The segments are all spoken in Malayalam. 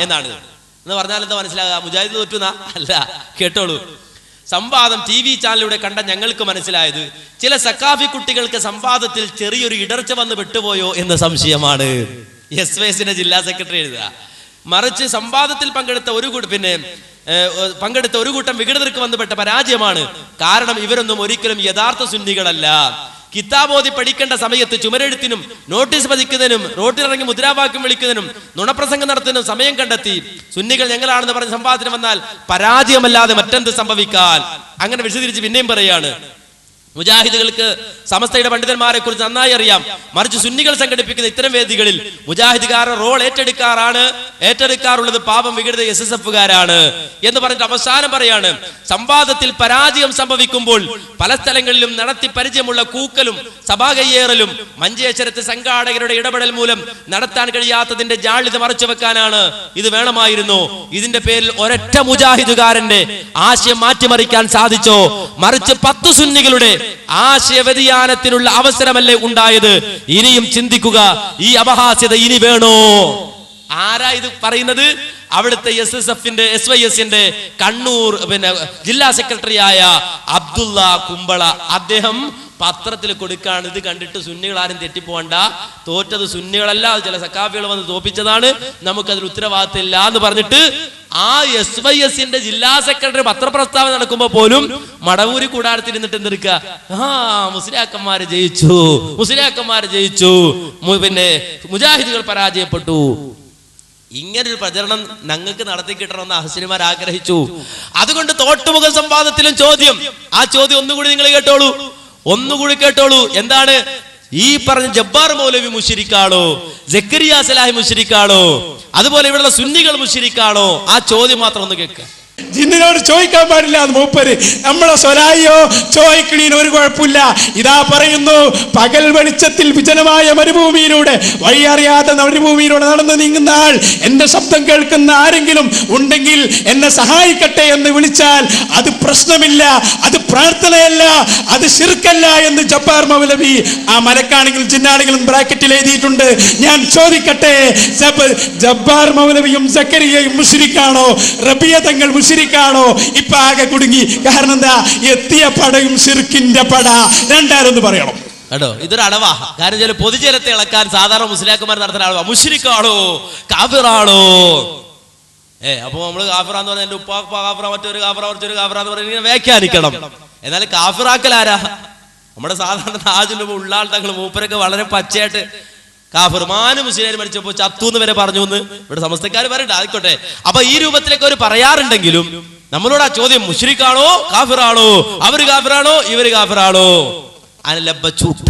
എന്നാണ്. എന്ന് പറഞ്ഞാൽ എന്താ മനസ്സിലാകുക? മുജാഹിദ് തോറ്റുന്ന അല്ല. കേട്ടോളൂ. സംവാദം TV ചാനലിലൂടെ കണ്ട ഞങ്ങൾക്ക് മനസ്സിലായത് ചില സക്കാഫി കുട്ടികൾക്ക് സംവാദത്തിൽ ചെറിയൊരു ഇടർച്ച വന്ന് വിട്ടുപോയോ എന്ന സംശയമാണ്. SYSന്റെ ജില്ലാ സെക്രട്ടറി എഴുതുക. മറിച്ച് സംവാദത്തിൽ പങ്കെടുത്ത ഒരു കൂട്ടം വിഘടനർക്ക് വന്നുപെട്ട പരാജയമാണ്. കാരണം ഇവരൊന്നും ഒരിക്കലും യഥാർത്ഥ സുന്നികളല്ല. കിതാബോധി പഠിക്കേണ്ട സമയത്ത് ചുമരെഴുത്തിനും നോട്ടീസ് പതിക്കുന്നതിനും റോട്ടിലിറങ്ങി മുദ്രാവാക്യം വിളിക്കുന്നതിനും നുണപ്രസംഗം നടത്തുന്നതിനും സമയം കണ്ടെത്തി സുന്നികൾ ഞങ്ങളാണെന്ന് പറഞ്ഞ് സംവാദത്തിന് വന്നാൽ പരാജയമല്ലാതെ മറ്റെന്ത് സംഭവിക്കാൻ? അങ്ങനെ വിശദീകരിച്ച് പിന്നെയും പറയാണ്, മുജാഹിദുകൾക്ക് സമസ്തയുടെ പണ്ഡിതന്മാരെ കുറിച്ച് നന്നായി അറിയാം. മറിച്ച് സുന്നികൾ സംഘടിപ്പിക്കുന്ന ഇത്തരം വേദികളിൽ മുജാഹിദുകാരുടെ റോൾ ഏറ്റെടുക്കാറുള്ളത് പാപം വിഘടിത SSFകാരാണ് എന്ന് പറഞ്ഞിട്ട് അവസാനം പറയാണ്, സംവാദത്തിൽ പരാജയം സംഭവിക്കുമ്പോൾ പല സ്ഥലങ്ങളിലും നടത്തി പരിചയമുള്ള കൂക്കലും സഭാ കയ്യേറലും മഞ്ചേശ്വരത്ത് സംഘാടകരുടെ ഇടപെടൽ മൂലം നടത്താൻ കഴിയാത്തതിന്റെ ജാള്യത മറച്ചു വെക്കാനാണ്. ഇത് വേണമായിരുന്നു. ഇതിന്റെ പേരിൽ ഒരൊറ്റ മുജാഹിദുകാരന്റെ ആശയം മാറ്റിമറിക്കാൻ സാധിച്ചോ? മറിച്ച് 10 സുന്നികളുടെ ആശയ വ്യതിയാനത്തിനുള്ള അവസരമല്ലേ ഉണ്ടായത്? ഇനിയും ചിന്തിക്കുക. ഈ അപഹാസ്യത ഇനി വേണോ? ആരാ ഇത് പറയുന്നത്? അവിടുത്തെ SYSന്റെ കണ്ണൂർ ജില്ലാ സെക്രട്ടറിയായ അബ്ദുള്ള കുമ്പള. അദ്ദേഹം പത്രത്തിൽ കൊടുക്കാണ്. ഇത് കണ്ടിട്ട് സുന്നികൾ ആരും തെറ്റിപ്പോണ്ട, തോറ്റത് സുന്നികളല്ല, ചില സക്കാഫികൾ വന്ന് തോപ്പിച്ചതാണ്, നമുക്കതിൽ ഉത്തരവാദിത്തമില്ല എന്ന് പറഞ്ഞിട്ട് ആ SYSന്റെ ജില്ലാ സെക്രട്ടറി പത്രപ്രസ്താവന നടക്കുമ്പോ പോലും മടവൂരി കൂടാരത്തിരുന്നിട്ട് എന്തെടുക്കുക? മുസ്ലിയാക്കന്മാര് ജയിച്ചു, മുജാഹിദുകൾ പരാജയപ്പെട്ടു. ഇങ്ങനൊരു പ്രചരണം ഞങ്ങൾക്ക് നടത്തി കിട്ടണമെന്ന് അഹ്സനിമാർ ആഗ്രഹിച്ചു. അതുകൊണ്ട് തോട്ടുമുഖ സംവാദത്തിലും ആ ചോദ്യം ഒന്നുകൂടി നിങ്ങൾ കേട്ടോളൂ. എന്താണ് ഈ പറഞ്ഞ ജബ്ബാർ മൗലവി മുശ്രിക്കാണോ, സക്കരിയ സലാഹി മുശ്രിക്കാണോ, അതുപോലെ ഇവിടെയുള്ള സുന്നികൾ മുശ്രിക്കാണോ? ആ ചോദ്യം മാത്രം ഒന്ന് കേൾക്കുക. ജിന്നിനോട് ചോദിക്കാൻ പാടില്ല എന്ന് മൂപ്പര്. നമ്മളെ സ്വലായിയോ ചോദിക്കണീന് ഒരു കുഴപ്പമില്ല. ഇതാ പറയുന്നു, പകൽ വെളിച്ചത്തിൽ വിജനമായ മരുഭൂമിയിലൂടെ വഴിയറിയാത്ത മരുഭൂമിയിലൂടെ നടന്നു നീങ്ങുന്ന ആൾ എന്റെ ശബ്ദം കേൾക്കുന്ന ആരെങ്കിലും ഉണ്ടെങ്കിൽ എന്നെ സഹായിക്കട്ടെ എന്ന് വിളിച്ചാൽ അത് പ്രശ്നമില്ല, അത് പ്രാർത്ഥനയല്ല, അത് ശിർക്കല്ല എന്ന് ജബ്ബാർ മൗലവി, ആ മലക്കാണെങ്കിലും ജിന്നാണെങ്കിലും ബ്രാക്കറ്റിൽ എഴുതിയിട്ടുണ്ട്. ഞാൻ ചോദിക്കട്ടെ, ജബ്ബാർ മൗലവിയും സക്കരിയയും മുശ്രിക്കാണോ? റബിയ തങ്ങൾ മുശ്രിക്കാണോ? ഇപ്പൊ ആകെ കുടുങ്ങി. കാരണം എന്താ? എത്തിയ പടയും ശിർക്കിന്റെ പട. രണ്ടാരൊന്ന് പറയണം കേട്ടോ. ഇതൊരു അടവാ. കാരണം ചില പൊതുജലത്തെ ഇളക്കാൻ സാധാരണ മുസ്ലിയാക്കന്മാർ നടത്തുന്ന അടവാ. മുശ്രിക്കാണോ കാഫിറാണോ? അപ്പൊ നമ്മള് കാഫിറാന്ന് പറഞ്ഞാൽ എന്റെ ഉപ്പാ കാഫിറ, മറ്റൊരു കാഫിറ എന്ന് പറഞ്ഞാൽ ഇങ്ങനെ വ്യാഖ്യാനിക്കണം. എന്നാൽ കാഫിറാക്കൽ ആരാ? നമ്മുടെ സാധാരണ താജുൽ ഉള്ളാൾ തങ്ങൾ മൂപ്പരൊക്കെ വളരെ പച്ചയായിട്ട് കാഫിർമാന് മുസ്ലിം മരിച്ചപ്പോ ചത്തൂന്ന് വരെ പറഞ്ഞു എന്ന് ഇവിടെ സമസ്തക്കാർ പറയട്ടെ. ആയിക്കോട്ടെ. അപ്പൊ ഈ രൂപത്തിലേക്ക് അവർ പറയാറുണ്ടെങ്കിലും നമ്മളോട് ആ ചോദ്യം, മുശ്രിക്കാണോ കാഫിറാണോ, അവര് കാഫിറാണോ ഇവര് കാഫിറാണോ? അതിനല്ലപ്പ ചുട്ട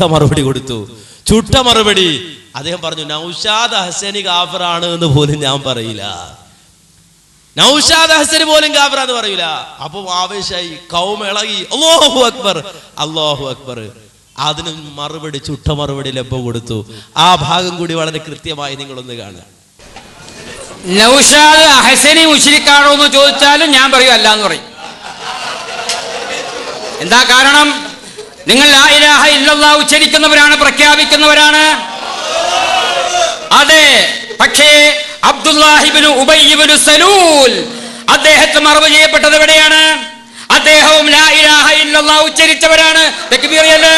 മറുപടി അദ്ദേഹം പറഞ്ഞു, നൗഷാദ് ഹസനി കാഫിറാണ് എന്ന് പോലും ഞാൻ പറയില്ല, നൗഷാദ് ഹസന് പോലും കാഫിറാന്ന് പറയില്ല. അപ്പൊ ആവേശമായി, കൗമ ഇളകി, അല്ലാഹു അക്ബർ. അതിന് മറുപടി, ചുട്ട മറുപടി ലഭ്യം കൊടുത്തു. ആ ഭാഗം കൂടി വളരെ കൃത്യമായി നിങ്ങളൊന്ന് കാണുക. നൗഷാദ് ഹസനി മുശ്രിക്കാണോ എന്ന് ചോദിച്ചാലും ഞാൻ പറയും അല്ല എന്ന് പറയും. എന്താ കാരണം? നിങ്ങൾ ലാ ഇലാഹ ഇല്ലല്ലാഹ് ഉച്ചരിക്കുന്നവരാണ്, പ്രഖ്യാപിക്കുന്നവരാണ്. അതെ, പക്ഷേ അബ്ദുല്ലാഹി ഇബ്നു ഉബയ്യ് ഇബ്നു സലൂൽ അദ്ദേഹത്തെ മറവ് ചെയ്യപ്പെട്ടത് എവിടെയാണ്? അദ്ദേഹവും ലാ ഇലാഹ ഇല്ലല്ലാഹ് ഉച്ചരിച്ചവരാണ്. തക്ബീറിയല്ലേ?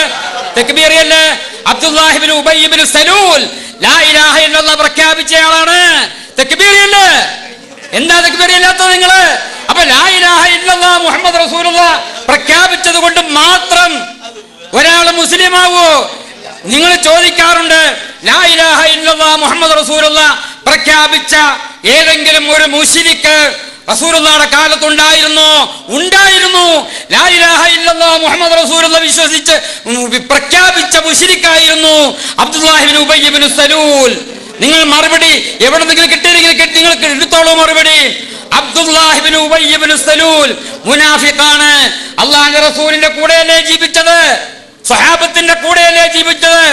അബ്ദുല്ലാഹി ഇബ്നു ഉബയ്യ് ഇബ്നു സലൂൽ ലാ ഇലാഹ ഇല്ലല്ലാഹ് പ്രഖ്യാപിച്ചയാളാണ്. തക്ബീറിയല്ലേ? എന്താ തക്ബീറിയല്ലാത്തത് നിങ്ങള്? അപ്പൊ ലാ ഇലാഹ ഇല്ലല്ലാഹ് മുഹമ്മദ് റസൂലുള്ളാഹ് പ്രഖ്യാപിച്ചത് കൊണ്ട് മാത്രം ഒരാൾ മുസ്ലിം ആവോ? നിങ്ങൾ ചോദിക്കാറുണ്ട്, ലാ ഇലാഹ ഇല്ലല്ലാഹ് മുഹമ്മദ് റസൂലുള്ളാഹ് പ്രഖ്യാപിച്ച ഏതെങ്കിലും ഒരു മുശ്രിക്ക് റസൂലുള്ളാഹിയുടെ കാലത്തുണ്ടായിരുന്നു? ഉണ്ടായിരുന്നു. ലാ ഇലാഹ ഇല്ലല്ലാഹ് മുഹമ്മദ് റസൂലുള്ളാഹ് വിശ്വസിച്ച് പ്രഖ്യാപിച്ച മുശ്രിക്കായിരുന്നു അബ്ദുല്ലാഹി ഇബ്നു ഉബയ്യ് ഇബ്നു സലൂൽ. നിങ്ങൾ മറുപടി എവിടെന്നെങ്കിലും കിട്ടിയെങ്കിൽ നിങ്ങൾ എടുത്തോളൂ മറുപടി. അബ്ദുല്ലാഹി ഇബ്നു ഉബയ്യ് ഇബ്നു സലൂൽ മുനാഫിഖാണ്. അല്ലാഹുവിന്റെ റസൂലിന്റെ കൂടെയല്ലേ ജീവിച്ചത്? സ്വഹാബത്തിന്റെ കൂടെയല്ലേ ജീവിച്ചത്?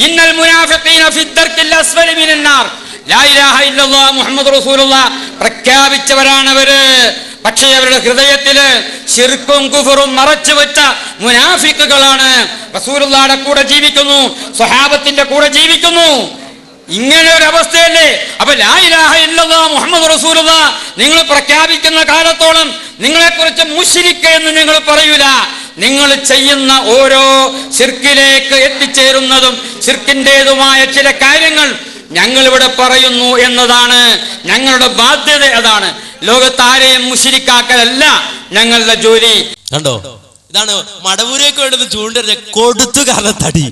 ഇന്നൽ മുനാഫിഖീന ഫി ദർക്കിൽ അസ്ഫലി മിനന്നാർ. ലാ ഇലാഹ ഇല്ലല്ലാഹ് മുഹമ്മദ് റസൂലുള്ളാഹ് പ്രഖ്യാപിച്ചവരാണ് അവര്. പക്ഷേ അവരുടെ ഹൃദയത്തില് ശിർക്കും കുഫറും മറച്ചു വെച്ച മുനാഫിക്കുകളാണ്. റസൂലുള്ളാഹിയുടെ കൂടെ ജീവിക്കുന്നു, സ്വഹാബത്തിന്റെ കൂടെ ജീവിക്കുന്നു, ഇങ്ങനെ ഒരു അവസ്ഥയല്ലേ? അപ്പൊ ലാ ഇലാഹ ഇല്ലല്ലാഹ് മുഹമ്മദ് റസൂലുള്ളാഹ് നിങ്ങൾ പ്രഖ്യാപിക്കുന്ന കാലത്തോളം നിങ്ങളെക്കുറിച്ച് മുശ്രിക്ക് എന്ന് നിങ്ങൾ പറയൂല. നിങ്ങൾ ചെയ്യുന്ന ഓരോ ശിർക്കിലേക്ക് എത്തിച്ചേരുന്നതും ശിർക്കിൻ്റെതുമായ ചില കാര്യങ്ങൾ ഞങ്ങൾ ഇവിടെ പറയുന്നു എന്നതാണ് ഞങ്ങളുടെ ബാധ്യത. അതാണ്, ലോകത്താരെയും മുശ്രിക്കാക്കലല്ല ഞങ്ങളുടെ ജോലി. കണ്ടോ, ഇതാണ് മടവൂരേക്ക് വേണ്ടത്. ചൂണ്ടറിഞ്ഞ കൊടുത്തു കാരണത്തടി,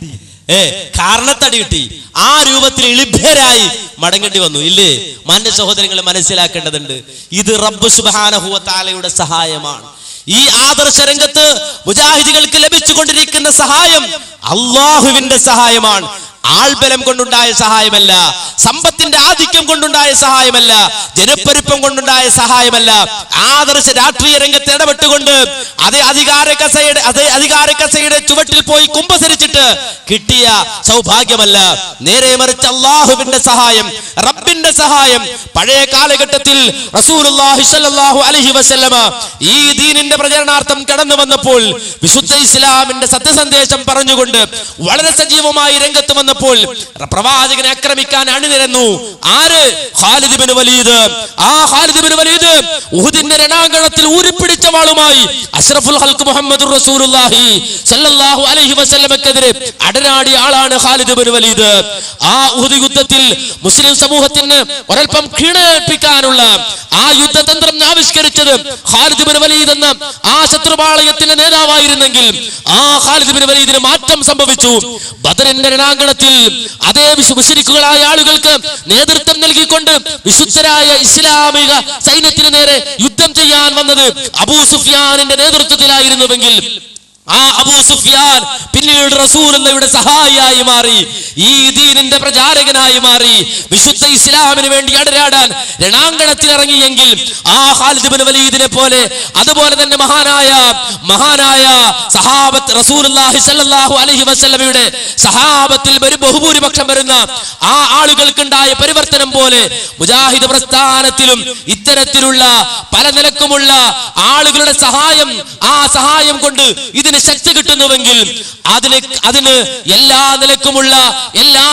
കാരണത്തടി കിട്ടി. ആ രൂപത്തിൽ ഇളിഭ്യരായി മടങ്ങേണ്ടി വന്നു. ഇല്ലേ? മാന്യ സഹോദരങ്ങളെ മനസ്സിലാക്കേണ്ടതുണ്ട്, ഇത് റബ്ബ് സുബ്ഹാനഹു വ തആലയുടെ സഹായമാണ്. ഈ ആദർശ രംഗത്ത് മുജാഹിദികൾക്ക് ലഭിച്ചുകൊണ്ടിരിക്കുന്ന സഹായം അള്ളാഹുവിന്റെ സഹായമാണ്. ആൾബലം കൊണ്ടുണ്ടായ സഹായമല്ല, സമ്പത്തിന്റെ ആധിക്യം കൊണ്ടുണ്ടായ സഹായമല്ല, ജനപ്പെരുപ്പം കൊണ്ടുണ്ടായ സഹായമല്ല, ആദർശ രാഷ്ട്രീയ രംഗത്ത് ഇടപെട്ടുകൊണ്ട് അതേ അധികാര കസയുടെ ചുവട്ടിൽ പോയി കുമ്പസരിച്ചിട്ട് കിട്ടിയ സൗഭാഗ്യമല്ല. നേരെ മറിച്ച് അള്ളാഹുവിന്റെ സഹായം, റബ്ബിന്റെ സഹായം. പഴയ കാലഘട്ടത്തിൽ റസൂലുള്ളാഹി സ്വല്ലല്ലാഹു അലൈഹി വസല്ലമ ഈ ദീനിന്റെ പ്രചരണാർത്ഥം കടന്നു വന്നപ്പോൾ, വിശുദ്ധ ഇസ്ലാമിന്റെ സത്യസന്ദേശം പറഞ്ഞുകൊണ്ട് വളരെ സജീവമായി രംഗത്ത് വന്നപ്പോൾ പ്രവാചകനെ ആക്രമിക്കാൻ അണിനിരന്നു. ആര്? ഖാലിദ് ഇബ്നു വലീദ്. ആ ഖാലിദ് ഇബ്നു വലീദ് ഉഹുദിന്റെ രണാങ്കണത്തിൽ ഊരിപ്പിടിച്ച വാളുമായി അഷ്റഫുൽ ഖൽഖ് മുഹമ്മദുർ റസൂലുള്ളാഹി സ്വല്ലല്ലാഹു അലൈഹി വസല്ലമക്കെതിരെ അടരാടിയ ആളാണ് ഖാലിദ് ഇബ്നു വലീദ്. ആ ഉഹുദ് യുദ്ധത്തിൽ മുസ്ലിം സമൂഹത്തിന് ഒരൽപ്പം ക്ഷീണേൽപ്പിക്കാനുള്ള ആ യുദ്ധതന്ത്രം ആവിഷ്കരിച്ചത് ഖാലിദ് ഇബ്നു വലീദ് എന്ന ആ ശത്രുപാളയത്തിന്റെ നേതാവായിരുന്നെങ്കിൽ ആ ഖാലിദ് ഇബ്നു വലീദിന് മാറ്റം സംഭവിച്ചു. ബദറിന്റെ രണാങ്കണത്തിൽ അതേ മുശ്രിക്കുകളായ ആളുകൾക്ക് നേതൃത്വം നൽകിക്കൊണ്ട് വിശുദ്ധരായ ഇസ്ലാമിക സൈന്യത്തിന് നേരെ യുദ്ധം ചെയ്യാൻ വന്നത് അബൂ സുഫിയാനിന്റെ നേതൃത്വത്തിലായിരുന്നുവെങ്കിൽ ആ അബൂ സുഫിയാൻ പിന്നീട് റസൂലുള്ളാഹിയുടെ സഹായിയായി മാറി, ഈ ദീനിന്റെ പ്രചാരകനായി മാറി. വിശുദ്ധ ഇസ്ലാമിന് വേണ്ടി അടരാടാൻ രണാങ്കണത്തിൽ ഇറങ്ങിയെങ്കിൽ ആ ഖാലിദ് ഇബ്നു വലീദിനെ പോലെ, അതുപോലെ തന്നെ മഹാനായ സഹാബത്ത് റസൂലുള്ളാഹി സ്വല്ലല്ലാഹു അലൈഹി വസല്ലമയുടെ സഹാബത്തിൽ ബഹുഭൂരിപക്ഷം വരുന്ന ആ ആളുകൾക്കുണ്ടായ പരിവർത്തനം പോലെ മുജാഹിദ് പ്രസ്ഥാനത്തിലും ഇത്തരത്തിലുള്ള പല നിലക്കുമുള്ള ആളുകളുടെ സഹായം, ആ സഹായം കൊണ്ട് ഇതിന് ശക്തി കിട്ടുന്നുവെങ്കിൽ അതിന് എല്ലാ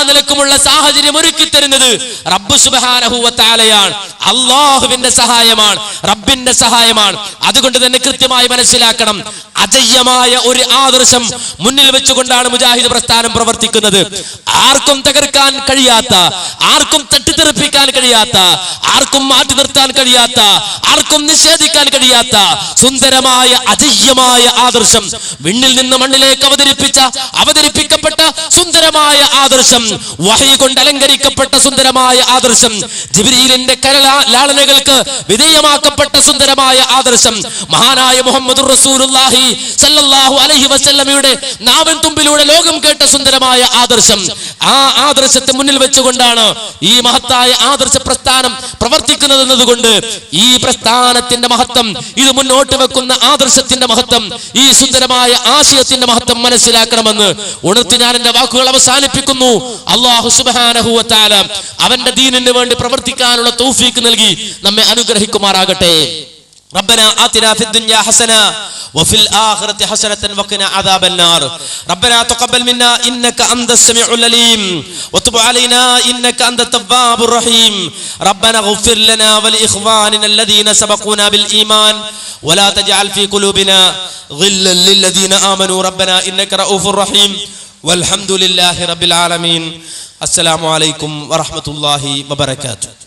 നിലക്കുമുള്ള സാഹചര്യം ഒരുക്കി തരുന്നത് റബ്ബ് സുബ്ഹാനഹു വ തആലയാണ്. അല്ലാഹുവിന്റെ സഹായമാണ്, റബ്ബിന്റെ സഹായമാണ്. അതുകൊണ്ട് തന്നെ കൃത്യമായി മനസ്സിലാക്കണം, അജയ്യമായ ഒരു ആദർശം മുന്നിൽ വെച്ചുകൊണ്ടാണ് മുജാഹിദ് പ്രസ്ഥാനം പ്രവർത്തിക്കുന്നത്. ആർക്കും തകർക്കാൻ കഴിയാത്ത, ആർക്കും തട്ടിത്തെറിപ്പിക്കാൻ കഴിയാത്ത, ആർക്കും മാറ്റി നിർത്താൻ കഴിയാത്ത, ആർക്കും നിഷേധിക്കാൻ കഴിയാത്ത സുന്ദരമായ അജയ്യമായ ആദർശം, വിണ്ണിൽ നിന്ന് മണ്ണിലേക്ക് അവതരിപ്പിക്കപ്പെട്ട സുന്ദരമായ ആദർശം, വഹി കൊണ്ട് അലങ്കരിക്കപ്പെട്ട സുന്ദരമായ ആദർശം, ജിബ്രീലിന്റെ കരലാളനകൾക്ക് വിധേയമാക്കപ്പെട്ട സുന്ദരമായ ആദർശം, മഹാനായ മുഹമ്മദുർ റസൂലുള്ളാഹി സല്ലല്ലാഹു അലൈഹി വസല്ലമയുടെ നാവിൻ തുമ്പിലൂടെ ലോകം കേട്ട സുന്ദരമായ ആദർശം. ആ ആദർശത്തെ മുന്നിൽ വെച്ചുകൊണ്ടാണ് ഈ മഹത്തായ ആദർശ പ്രസ്ഥാനം പ്രവർത്തിക്കുന്നത് എന്നതുകൊണ്ട് ഈ പ്രസ്ഥാനത്തിന്റെ മഹത്വം, ഇത് മുന്നോട്ട് വെക്കുന്ന ആദർശത്തിന്റെ മഹത്വം, ഈ സുന്ദരമായ ആശയത്തിന്റെ മഹത്വം മനസ്സിലാക്കണമെന്ന് ഉണർത്തി ഞാൻ എന്റെ വാക്കുകൾ അവസാനിപ്പിക്കുന്നു. അല്ലാഹു സുബ്ഹാനഹു വ തആല അവന്റെ ദീനിന് വേണ്ടി പ്രവർത്തിക്കാനുള്ള തൗഫീഖ് നൽകി നമ്മെ അനുഗ്രഹിക്കുമാറാകട്ടെ. ربنا آتنا في الدنيا حسنة وفي الآخرة حسنة وقنا عذاب النار. ربنا تقبل منا إنك أنت السميع العليم وتب علينا إنك أنت التواب الرحيم. ربنا اغفر لنا ولإخواننا الذين سبقونا بالإيمان ولا تجعل في قلوبنا غلا للذين آمنوا ربنا إنك رؤوف رحيم والحمد لله رب العالمين. السلام عليكم ورحمة الله وبركاته.